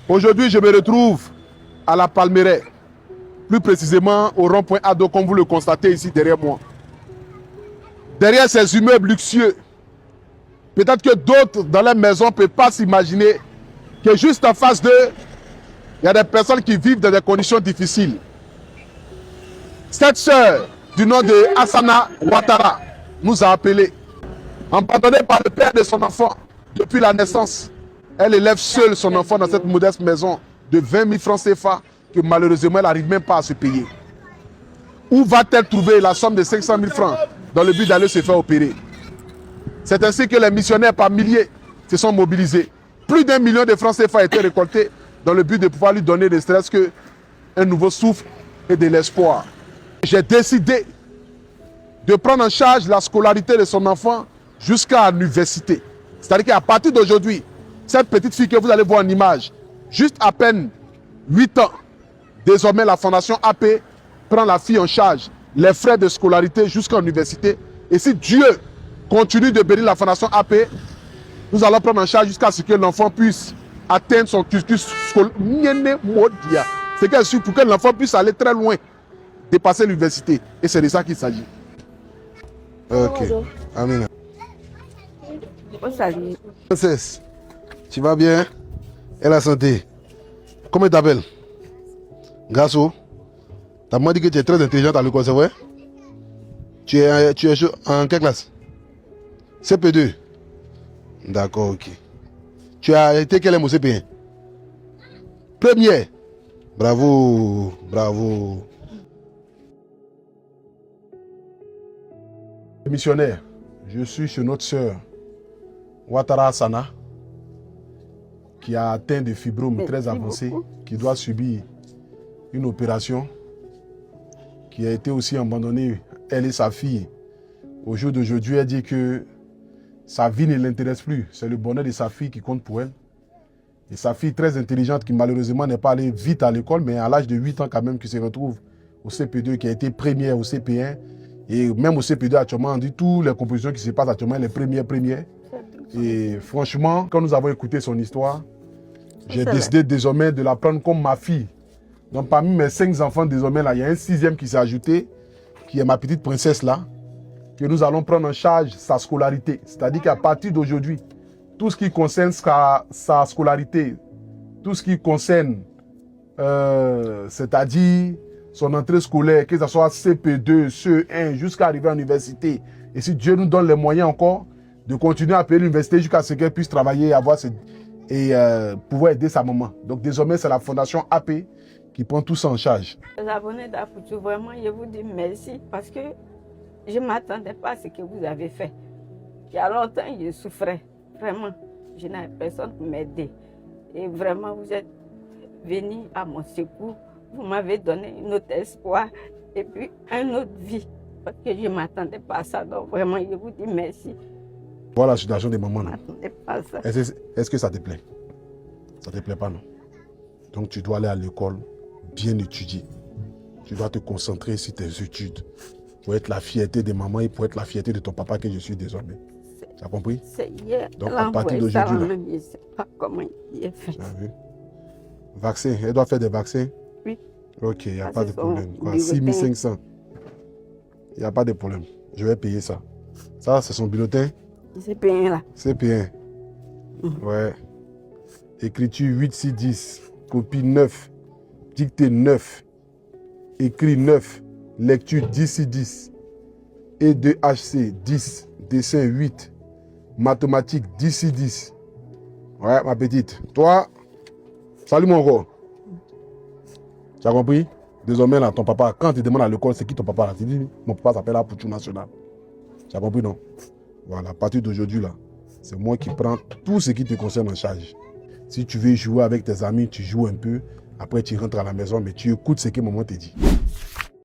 Aujourd'hui, je me retrouve à la Palmeraie, plus précisément au rond-point Ado, comme vous le constatez ici derrière moi. Derrière ces immeubles luxueux, peut-être que d'autres dans les maisons ne peuvent pas s'imaginer que juste en face d'eux, il y a des personnes qui vivent dans des conditions difficiles. Cette sœur du nom de Hassana Ouattara nous a appelés, abandonnée par le père de son enfant depuis la naissance. Elle élève seule son enfant dans cette modeste maison de 20 000 francs CFA que malheureusement elle n'arrive même pas à se payer. Où va-t-elle trouver la somme de 500 000 francs dans le but d'aller se faire opérer? C'est ainsi que les missionnaires par milliers se sont mobilisés. Plus d'1 million de francs CFA a été récolté dans le but de pouvoir lui donner ne serait-ce qu'un nouveau souffle et de l'espoir. J'ai décidé de prendre en charge la scolarité de son enfant jusqu'à l'université. C'est-à-dire qu'à partir d'aujourd'hui, cette petite fille que vous allez voir en image, juste à peine 8 ans, désormais la Fondation AP prend la fille en charge, les frais de scolarité jusqu'à l'université. Et si Dieu continue de bénir la Fondation AP, nous allons prendre en charge jusqu'à ce que l'enfant puisse atteindre son cursus scolaire. C'est qu'elle suit pour que l'enfant puisse aller très loin, dépasser l'université. Et c'est de ça qu'il s'agit. Ok. Amen. Princesse, tu vas bien? Et la santé? Comment tu t'appelles? Gasso. T'as dit que tu es très intelligente à l'école, c'est vrai? Tu es en quelle classe? CP2. D'accord, ok. Tu as été quel au CP1? Première. Bravo, bravo. Missionnaire, je suis chez notre sœur Ouattara Hassana, qui a atteint des fibromes très avancés, qui doit subir une opération, qui a été aussi abandonnée, elle et sa fille. Au jour d'aujourd'hui, elle dit que sa vie ne l'intéresse plus. C'est le bonheur de sa fille qui compte pour elle. Et sa fille très intelligente, qui malheureusement n'est pas allée vite à l'école, mais à l'âge de 8 ans quand même, qui se retrouve au CP2, qui a été première au CP1. Et même au CP2 actuellement, on dit toutes les compositions qui se passent actuellement, les premières. Et franchement, quand nous avons écouté son histoire, j'ai décidé désormais de la prendre comme ma fille. Donc parmi mes 5 enfants désormais, là, il y a un 6e qui s'est ajouté, qui est ma petite princesse là, que nous allons prendre en charge sa scolarité. C'est-à-dire qu'à partir d'aujourd'hui, tout ce qui concerne sa scolarité, tout ce qui concerne, c'est-à-dire son entrée scolaire, que ce soit CP2, CE1, jusqu'à arriver à l'université. Et si Dieu nous donne les moyens encore de continuer à payer l'université jusqu'à ce qu'elle puisse travailler et pouvoir aider sa maman. Donc désormais, c'est la Fondation AP qui prend tout ça en charge. Les abonnés d'Apoutou, vraiment, je vous dis merci parce que je ne m'attendais pas à ce que vous avez fait. Il y a longtemps, je souffrais. Vraiment, je n'avais personne pour m'aider. Et vraiment, vous êtes venus à mon secours. Vous m'avez donné un autre espoir et puis une autre vie. Parce que je ne m'attendais pas à ça. Donc vraiment, je vous dis merci. Voilà la situation des mamans. Est-ce que ça te plaît? Ça ne te plaît pas, non? Donc tu dois aller à l'école, bien étudier. Tu dois te concentrer sur tes études pour être la fierté des mamans et pour être la fierté de ton papa que je suis désormais. Tu as compris? Donc à partir d'aujourd'hui, là. Je ne sais pas comment il est fait. Vaccin, elle doit faire des vaccins? Oui. Ok, il n'y a pas de problème. 6 500. Il n'y a pas de problème. Je vais payer ça. Ça, c'est son bulletin? CP1 là. CP1. Ouais. Écriture 8, 6, 10. Copie 9. Dictée 9. Écrit 9. Lecture 10, 6, 10. E2HC 10. Dessin 8. Mathématiques 10, 6, 10. Ouais, ma petite. Toi, salut mon gars. Tu as compris? Désormais, là, ton papa, quand tu demandes à l'école, c'est qui ton papa là? Tu dis, mon papa s'appelle Apoutou National. Tu as compris, non? Voilà, à partir d'aujourd'hui, là, c'est moi qui prends tout ce qui te concerne en charge. Si tu veux jouer avec tes amis, tu joues un peu. Après, tu rentres à la maison, mais tu écoutes ce que maman te dit.